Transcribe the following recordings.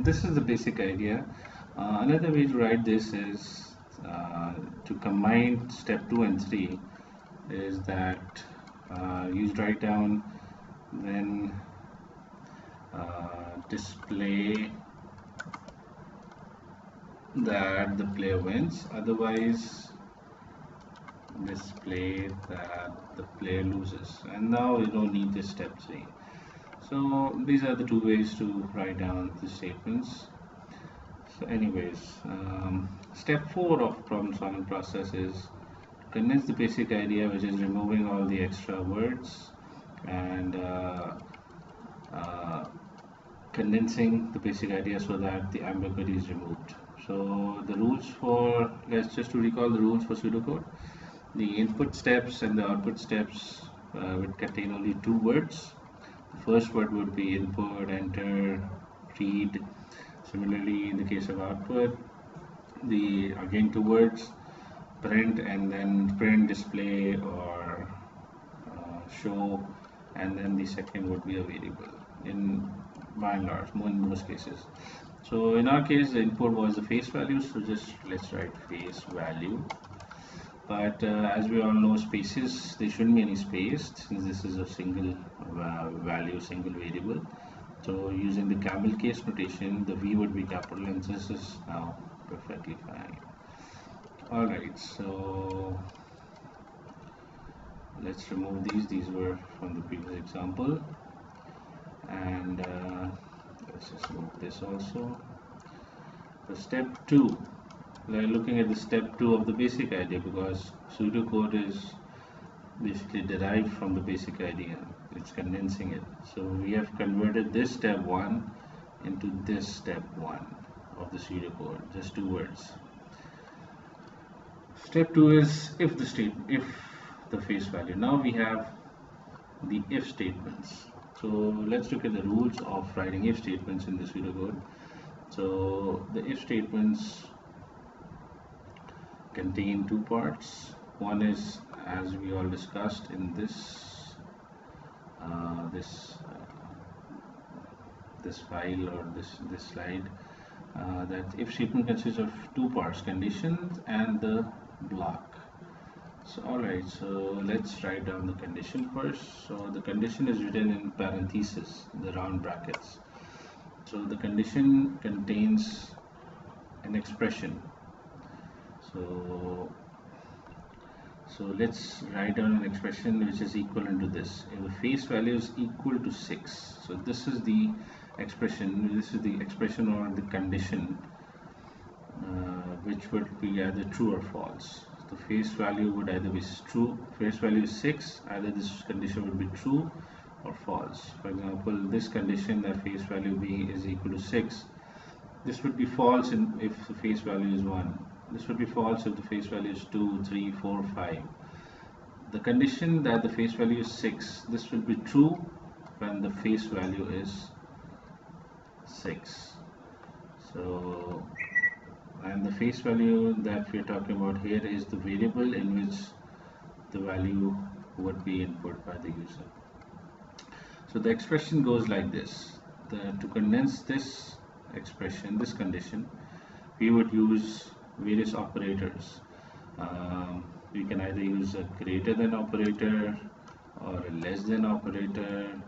this is the basic idea. Another way to write this is to combine step 2 and 3 is that you write down then display that the player wins, otherwise display that the player loses. And now we don't need this step 3. So these are the two ways to write down the statements. So anyways, step 4 of problem solving process is to condense the basic idea, which is removing all the extra words and condensing the basic idea so that the ambiguity is removed. So the rules for, let's just to recall the rules for pseudocode. The input steps and the output steps would contain only 2 words. The first word would be input, enter, read. Similarly, in the case of output, the again 2 words, print, and then print, display, or show, and then the second would be a variable in by and large, in most cases. So in our case, the input was the face value, so just let's write face value. But as we all know, spaces, there shouldn't be any space since this is a single value, single variable. So using the camel case notation, the V would be capital, and this is now perfectly fine. Alright, so let's remove these. These were from the previous example. And let's just remove this also. So step 2. We're looking at the step 2 of the basic idea, because pseudocode is basically derived from the basic idea. It's condensing it. So we have converted this step 1 into this step 1 of the pseudocode, just 2 words. Step 2 is if the face value. Now we have the if statements. So let's look at the rules of writing if statements in the pseudocode. So the if statements contain 2 parts. One is, as we all discussed in this file or this slide, that if statement consists of 2 parts, conditions and the block. So alright, so let's write down the condition first. So the condition is written in parentheses, the round brackets. So the condition contains an expression. So let's write down an expression which is equivalent to this. If the face value is equal to 6, so this is the expression or the condition which would be either true or false. The face value would either be true, face value is 6, either this condition would be true or false. For example, this condition that face value is equal to 6, this would be false if the face value is 1. This would be false if the face value is 2, 3, 4, 5. The condition that the face value is 6, this will be true when the face value is 6. So, and the face value that we are talking about here is the variable in which the value would be input by the user. So the expression goes like this. To condense this expression, this condition, we would use various operators. We can either use a greater than operator, or a less than operator,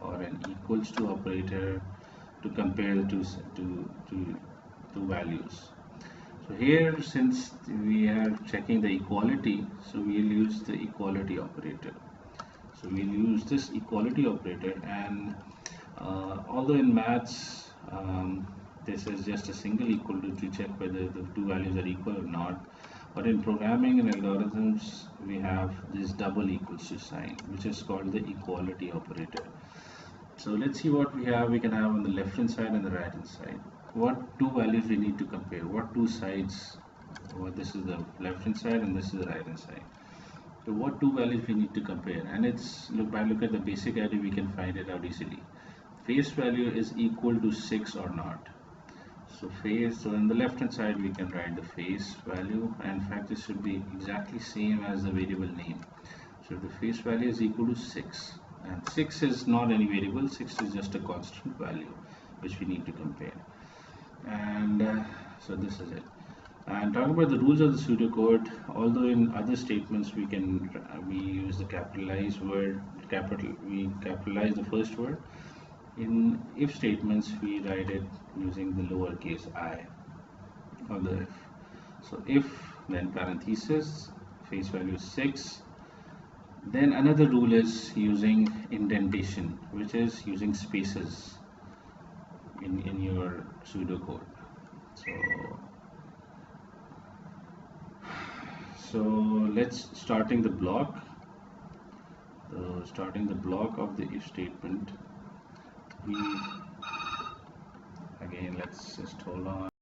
or an equals to operator to compare the two values. So here, since we are checking the equality, so we'll use the equality operator. So we'll use this equality operator, and although in maths this is just a single equal to check whether the 2 values are equal or not, but in programming and algorithms we have this double equals to sign, which is called the equality operator. So let's see what we have. We can have on the left hand side and the right hand side. What 2 values we need to compare? What 2 sides? Well, this is the left hand side and this is the right hand side. So what 2 values we need to compare? And it's by look at the basic idea, we can find it out easily. Face value is equal to 6 or not. So on the left hand side we can write the face value, and in fact this should be exactly same as the variable name. So the face value is equal to 6, and 6 is not any variable, 6 is just a constant value. which we need to compare. And so this is it. And talking about the rules of the pseudocode, although in other statements we use the capitalized word, we capitalize the first word. In if statements we write it using the lowercase I of the if. So if, then parenthesis, face value 6. Then another rule is using indentation, which is using spaces in your pseudocode. So let's starting the block. Starting the block of the if statement. Again, let's just hold on.